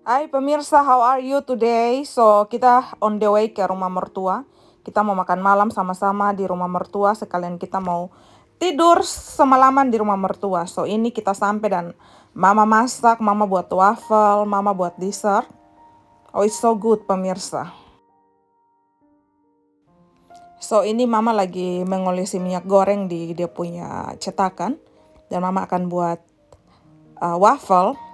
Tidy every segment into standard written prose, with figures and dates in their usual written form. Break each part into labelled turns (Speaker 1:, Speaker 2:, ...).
Speaker 1: Hai pemirsa, how are you today? So, kita on the way ke rumah mertua. Kita mau makan malam sama-sama di rumah mertua. Sekalian kita mau tidur semalaman di rumah mertua. So, ini kita sampai dan mama masak, mama buat waffle, mama buat dessert. Oh, it's so good pemirsa. So, ini mama lagi mengolesi minyak goreng di dia punya cetakan. Dan mama akan buat waffle.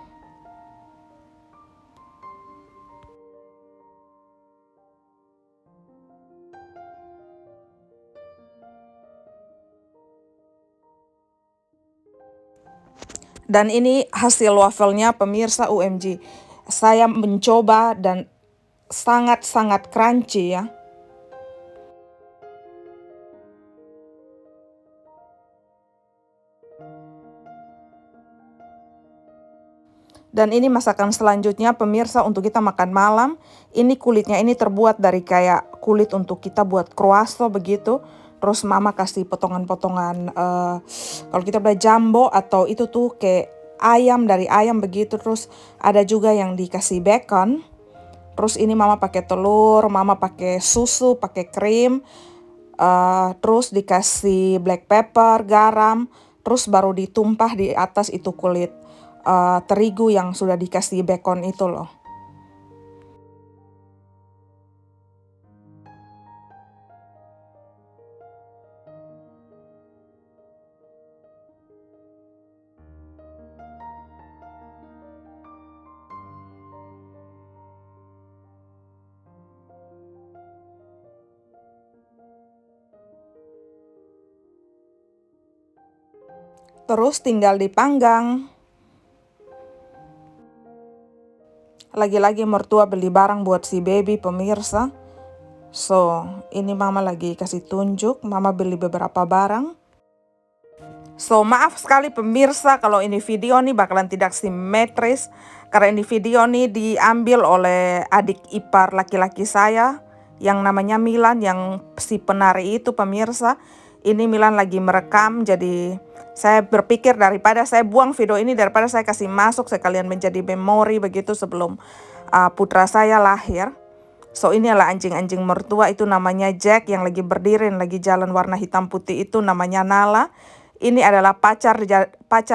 Speaker 1: Dan ini hasil wafelnya pemirsa UMG. Saya mencoba dan sangat-sangat crunchy ya. Dan ini masakan selanjutnya pemirsa untuk kita makan malam. Ini kulitnya ini terbuat dari kayak kulit untuk kita buat croissant begitu. Terus mama kasih potongan-potongan kalau kita udah jumbo atau itu tuh kayak ayam dari ayam begitu. Terus ada juga yang dikasih bacon. Terus ini mama pakai telur, mama pakai susu, pakai krim. Terus dikasih black pepper, garam. Terus baru ditumpah di atas itu kulit terigu yang sudah dikasih bacon itu loh. Terus tinggal dipanggang. Lagi-lagi mertua beli barang buat si baby pemirsa. So, ini mama lagi kasih tunjuk, mama beli beberapa barang. So, maaf sekali pemirsa kalau ini video nih bakalan tidak simetris. Karena ini video nih diambil oleh adik ipar laki-laki saya yang namanya Milan, yang si penari itu pemirsa. Ini Milan lagi merekam, jadi saya berpikir daripada saya buang video ini, daripada saya kasih masuk sekalian menjadi memori begitu sebelum putra saya lahir. So, ini adalah anjing-anjing mertua, itu namanya Jack yang lagi berdiri, yang lagi jalan warna hitam putih itu namanya Nala. Ini adalah pacar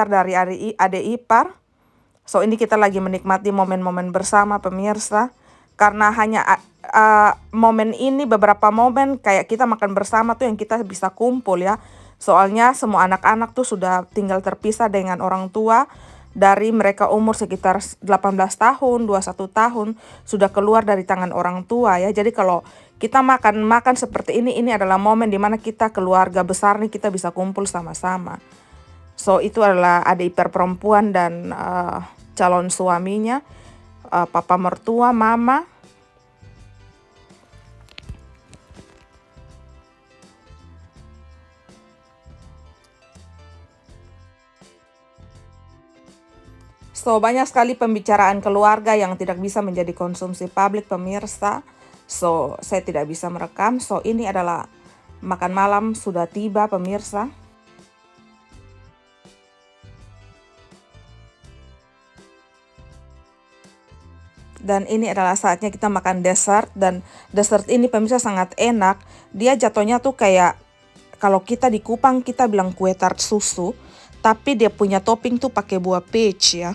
Speaker 1: dari adik ipar. So, ini kita lagi menikmati momen-momen bersama pemirsa. Karena hanya momen ini, beberapa momen kayak kita makan bersama tuh yang kita bisa kumpul ya. Soalnya semua anak-anak tuh sudah tinggal terpisah dengan orang tua. Dari mereka umur sekitar 18 tahun, 21 tahun, sudah keluar dari tangan orang tua ya. Jadi kalau kita makan seperti ini adalah momen dimana kita keluarga besar nih kita bisa kumpul sama-sama. So, itu adalah adik ipar perempuan dan calon suaminya, papa mertua, mama. So, banyak sekali pembicaraan keluarga yang tidak bisa menjadi konsumsi publik pemirsa. So, saya tidak bisa merekam. So, ini adalah makan malam sudah tiba pemirsa. Dan ini adalah saatnya kita makan dessert. Dan dessert ini pemirsa sangat enak. Dia jatuhnya tuh kayak, kalau kita di Kupang kita bilang kue tart susu. Tapi dia punya topping tuh pakai buah peach ya.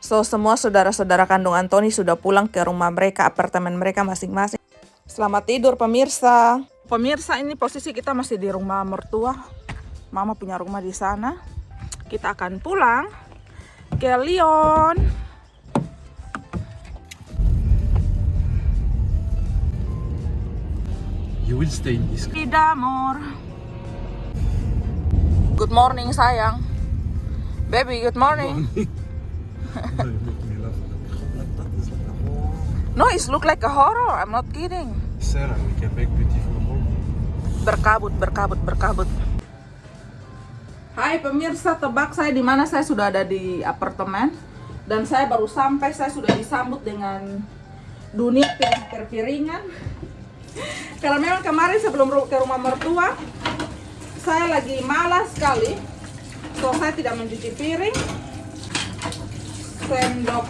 Speaker 1: So, semua saudara-saudara kandung Antoni sudah pulang ke rumah mereka, apartemen mereka masing-masing. Selamat tidur pemirsa. Pemirsa, ini posisi kita masih di rumah mertua. Mama punya rumah di sana. Kita akan pulang ke Lyon.
Speaker 2: You will stay in this.
Speaker 1: Tidak, amor. Good morning sayang. Baby, good morning. No, it look like a horror. I'm not kidding.
Speaker 2: Sarah, we can make beautiful home.
Speaker 1: Berkabut. Hai pemirsa, tebak saya di mana? Saya sudah ada di apartemen dan saya baru sampai. Saya sudah disambut dengan dunia piring-piringan. Karena memang kemarin sebelum ke rumah mertua, saya lagi malas sekali. So saya tidak mencuci piring. Sendok.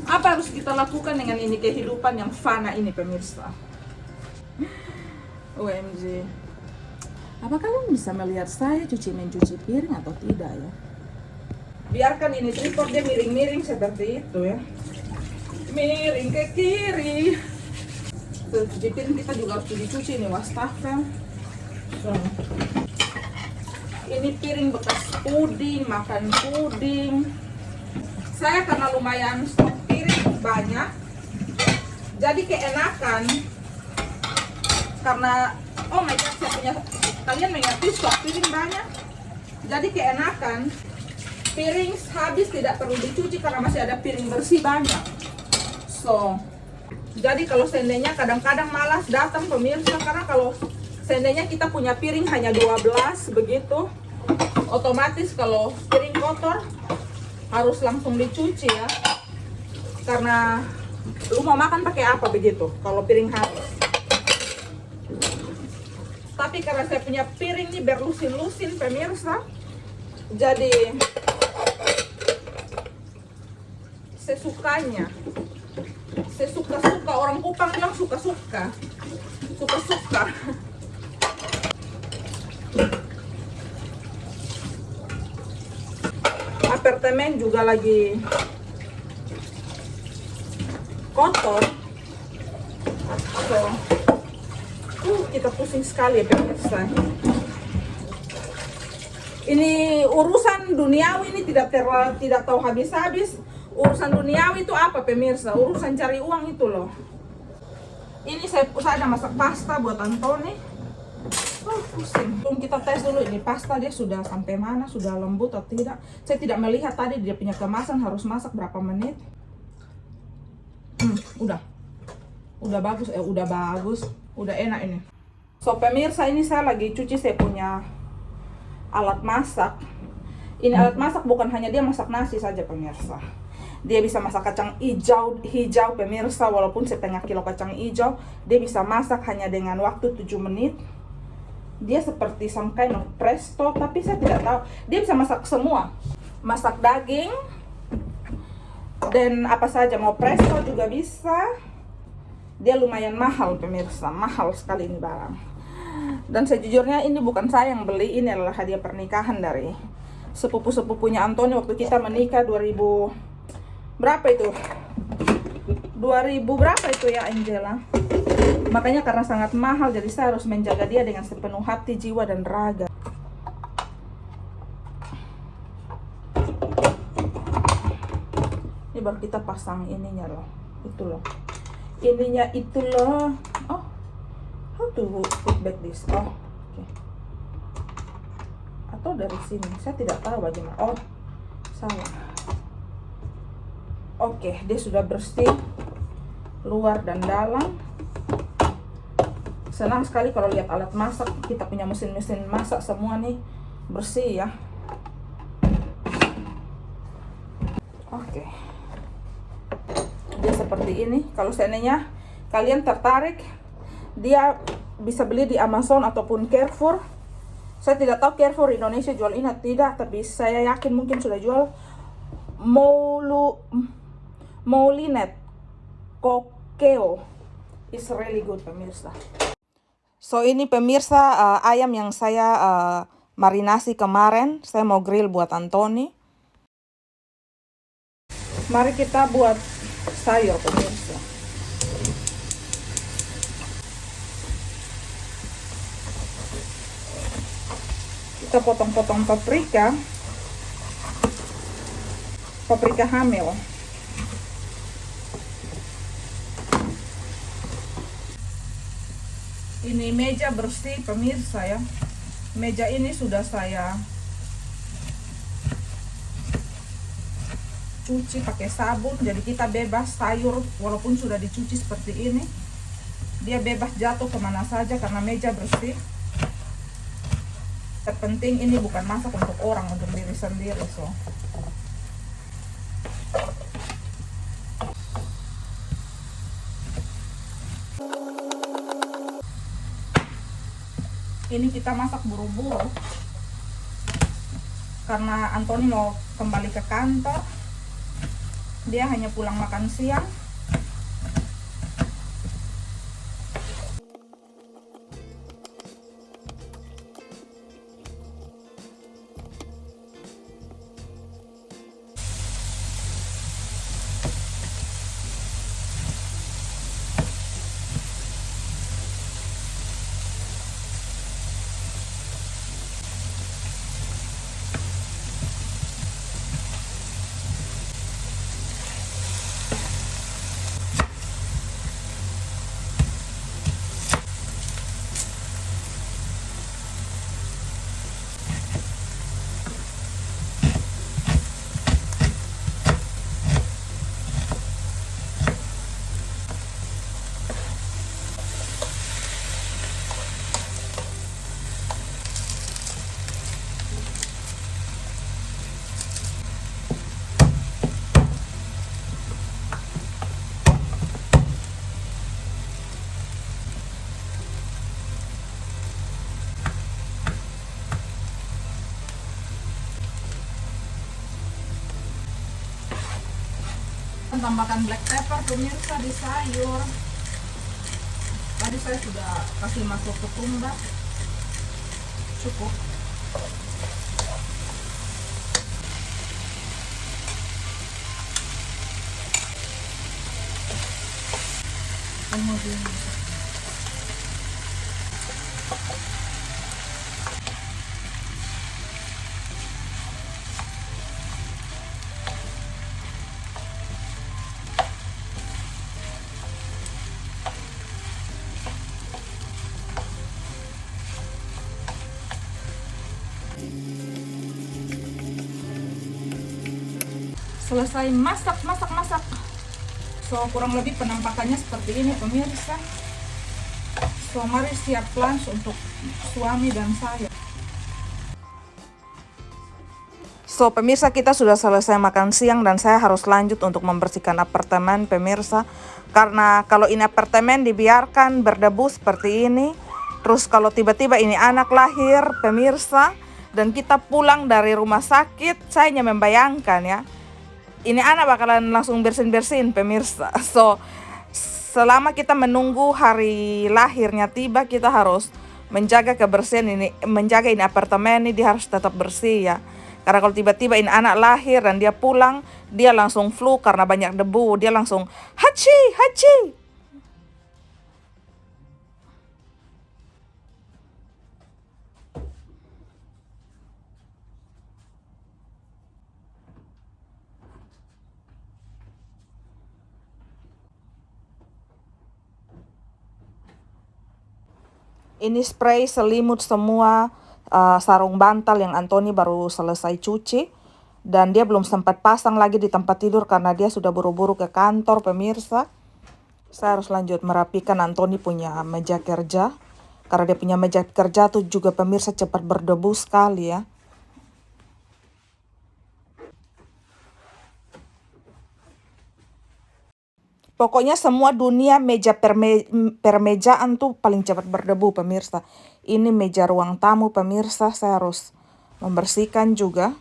Speaker 1: Apa harus kita lakukan dengan ini kehidupan yang fana ini, pemirsa? OMG. Apa kalian bisa melihat saya mencuci piring atau tidak ya? Biarkan ini tripod dia miring-miring seperti itu ya. Miring ke kiri. Cuci piring kita juga harus dicuci nih, wastafel. So, ini piring bekas puding, makan puding. Saya karena lumayan stok piring banyak, jadi keenakan. Karena oh my god, saya punya, kalian mengerti, stok piring banyak, jadi keenakan. Piring habis tidak perlu dicuci karena masih ada piring bersih banyak. So, jadi kalau seandainya kadang-kadang malas datang pemirsa, karena kalau seandainya kita punya piring hanya 12 begitu, otomatis kalau piring kotor harus langsung dicuci ya. Karena lu mau makan pakai apa begitu kalau piring habis. Tapi karena saya punya piring ini berlusin-lusin pemirsa, jadi sesukanya, sesuka-suka. Orang Kupang bilang suka-suka, suka-suka. Apartemen juga lagi kotor. So, kita pusing sekali ya pemirsa. Ini urusan duniawi ini tidak tahu habis-habis. Urusan duniawi itu apa pemirsa? Urusan cari uang itu loh. Ini saya ada masak pasta buat Antoni. Pusing. Tunggu kita tes dulu ini pasta dia sudah sampai mana, sudah lembut atau tidak. Saya tidak melihat tadi dia punya kemasan harus masak berapa menit. Udah bagus, udah enak ini. So pemirsa, ini saya lagi cuci saya punya alat masak. Ini alat masak bukan hanya dia masak nasi saja pemirsa. Dia bisa masak kacang hijau pemirsa, walaupun setengah kilo kacang hijau, dia bisa masak hanya dengan waktu 7 menit. Dia seperti some kind of presto, tapi saya tidak tahu. Dia bisa masak semua. Masak daging, dan apa saja, mau presto juga bisa. Dia lumayan mahal pemirsa, mahal sekali ini barang. Dan sejujurnya ini bukan saya yang beli, ini adalah hadiah pernikahan dari sepupu-sepupunya Antoni waktu kita menikah 2000 berapa itu? 2000 berapa itu ya Angela? Makanya karena sangat mahal, jadi saya harus menjaga dia dengan sepenuh hati, jiwa, dan raga. Ini baru kita pasang ininya loh, itu loh. Ininya itu loh. Oh, how to put back this? Oh, okay. Atau dari sini, saya tidak tahu bagaimana. Oh, salah. Oke, dia sudah bersih luar dan dalam. Senang sekali kalau lihat alat masak. Kita punya mesin-mesin masak semua nih bersih ya. Oke. Dia seperti ini. Kalau seandainya kalian tertarik, dia bisa beli di Amazon ataupun Carrefour. Saya tidak tahu Carrefour Indonesia jual ini atau tidak, tapi saya yakin mungkin sudah jual. Moulinet Kokeo is really good pemirsa. So ini pemirsa ayam yang saya marinasi kemarin. Saya mau grill buat Antoni. Mari kita buat sayur pemirsa. Kita potong-potong paprika hamil. Ini meja bersih pemirsa ya. Meja ini sudah saya cuci pakai sabun, jadi kita bebas sayur walaupun sudah dicuci seperti ini, dia bebas jatuh kemana saja karena meja bersih. Terpenting ini bukan masak untuk orang, untuk diri sendiri. So Ini kita masak buru-buru karena Antoni mau kembali ke kantor. Dia hanya pulang makan siang. Tambahkan black pepper pemirsa di sayur. Tadi saya sudah kasih masuk ketumbar. Cukup. Kemudian selesai masak. So kurang lebih penampakannya seperti ini pemirsa. So mari siap lunch untuk suami dan saya. So pemirsa, kita sudah selesai makan siang dan saya harus lanjut untuk membersihkan apartemen pemirsa. Karena kalau ini apartemen dibiarkan berdebu seperti ini, terus kalau tiba-tiba ini anak lahir pemirsa dan kita pulang dari rumah sakit, saya hanya membayangkan ya, ini anak bakalan langsung bersin-bersin pemirsa. So selama kita menunggu hari lahirnya tiba, kita harus menjaga kebersihan ini, menjaga ini apartemen ini dia harus tetap bersih ya. Karena kalau tiba-tiba ini anak lahir dan dia pulang, dia langsung flu karena banyak debu, dia langsung haci. Ini spray selimut semua sarung bantal yang Antoni baru selesai cuci. Dan dia belum sempat pasang lagi di tempat tidur karena dia sudah buru-buru ke kantor pemirsa. Saya harus lanjut merapikan Antoni punya meja kerja. Karena dia punya meja kerja tuh juga pemirsa cepat berdebu sekali ya. Pokoknya semua dunia meja permejaan tuh paling cepat berdebu pemirsa. Ini meja ruang tamu pemirsa, saya harus membersihkan juga.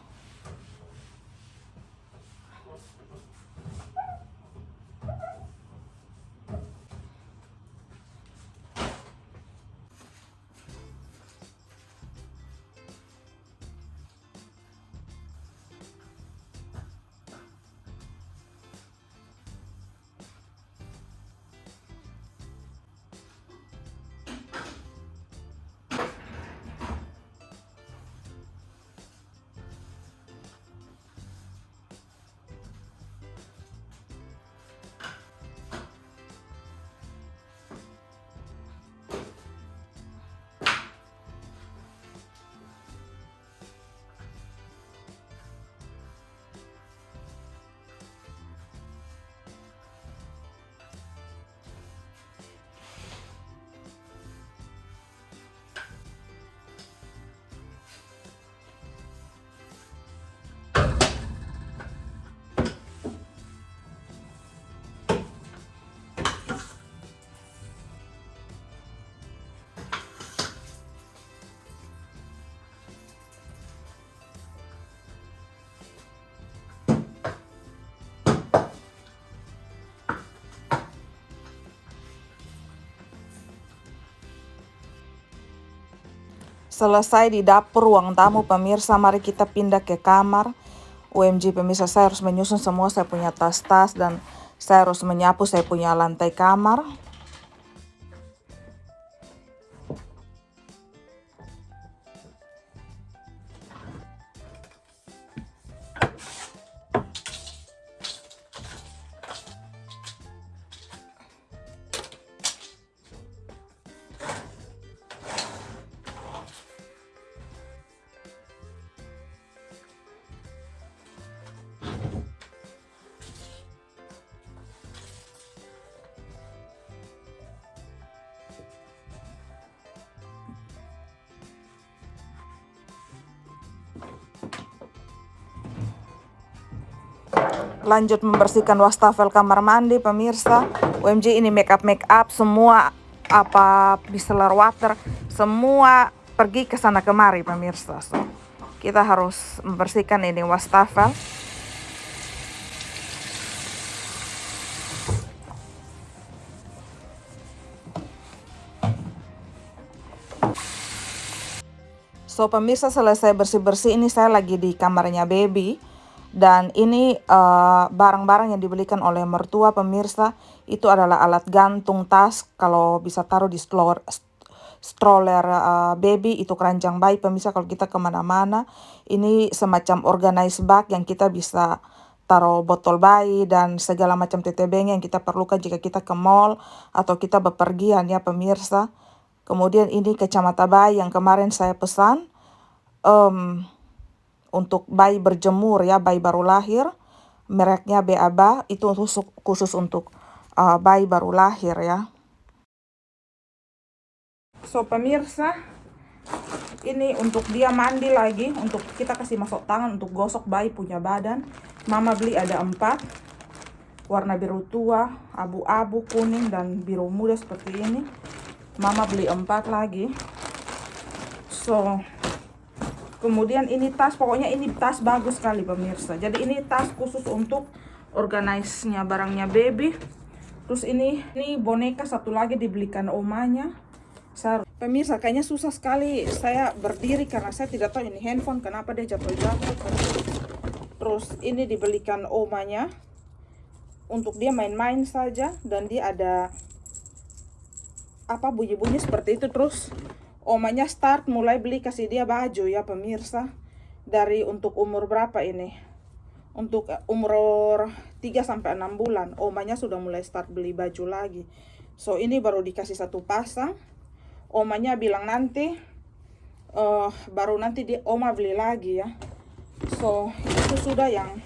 Speaker 1: Selesai di dapur ruang tamu pemirsa, mari kita pindah ke kamar. OMG pemirsa, saya harus menyusun semua saya punya tas-tas dan saya harus menyapu saya punya lantai kamar. Lanjut membersihkan wastafel kamar mandi pemirsa. OMG ini make up semua apa micellar water semua pergi ke sana kemari pemirsa. So, kita harus membersihkan ini wastafel. So pemirsa, selesai bersih-bersih ini saya lagi di kamarnya baby. Dan ini barang-barang yang dibelikan oleh mertua pemirsa. Itu adalah alat gantung tas kalau bisa taruh di stroller baby, itu keranjang bayi pemirsa kalau kita kemana-mana. Ini semacam organized bag yang kita bisa taruh botol bayi dan segala macam tetebeng yang kita perlukan jika kita ke mall atau kita bepergian ya pemirsa. Kemudian ini kacamata bayi yang kemarin saya pesan. Untuk bayi berjemur ya, bayi baru lahir, mereknya Beaba, itu khusus untuk bayi baru lahir ya. So pemirsa, ini untuk dia mandi lagi, untuk kita kasih masuk tangan untuk gosok bayi punya badan. Mama beli ada 4, warna biru tua, abu-abu, kuning, dan biru muda seperti ini. Mama beli 4 lagi. So kemudian ini tas, pokoknya ini tas bagus sekali pemirsa. Jadi ini tas khusus untuk organize-nya barangnya baby. Terus ini boneka satu lagi dibelikan omanya. Pemirsa, kayaknya susah sekali saya berdiri karena saya tidak tahu ini handphone kenapa dia jatuh-jatuh. Terus ini dibelikan omanya untuk dia main-main saja, dan dia ada apa bunyi-bunyi seperti itu. Terus omanya start mulai beli kasih dia baju ya pemirsa. Dari untuk umur berapa ini? Untuk umur 3 sampai 6 bulan. Omanya sudah mulai start beli baju lagi. So ini baru dikasih 1 pasang. Omanya bilang nanti baru nanti oma beli lagi ya. So itu sudah yang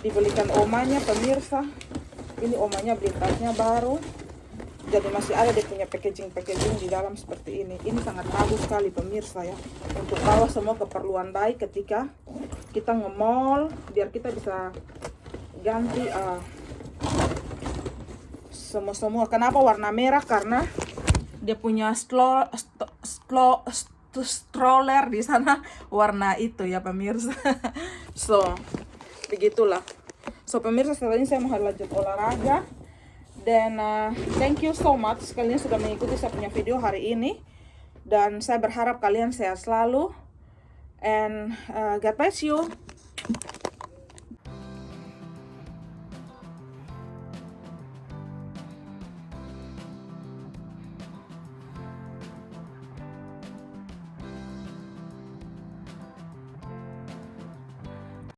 Speaker 1: dibelikan omanya pemirsa. Ini omanya beli tasnya baru. Jadi masih ada dia punya packaging di dalam seperti ini. Ini sangat bagus sekali pemirsa ya. Untuk bawa semua keperluan bayi ketika kita nge-mall. Biar kita bisa ganti semua. Kenapa warna merah? Karena dia punya stroller di sana warna itu ya pemirsa. So begitulah. So pemirsa, setelah ini saya mau lanjut olahraga. Dan thank you so much kalian sudah mengikuti saya punya video hari ini. Dan saya berharap kalian sehat selalu. And God bless you.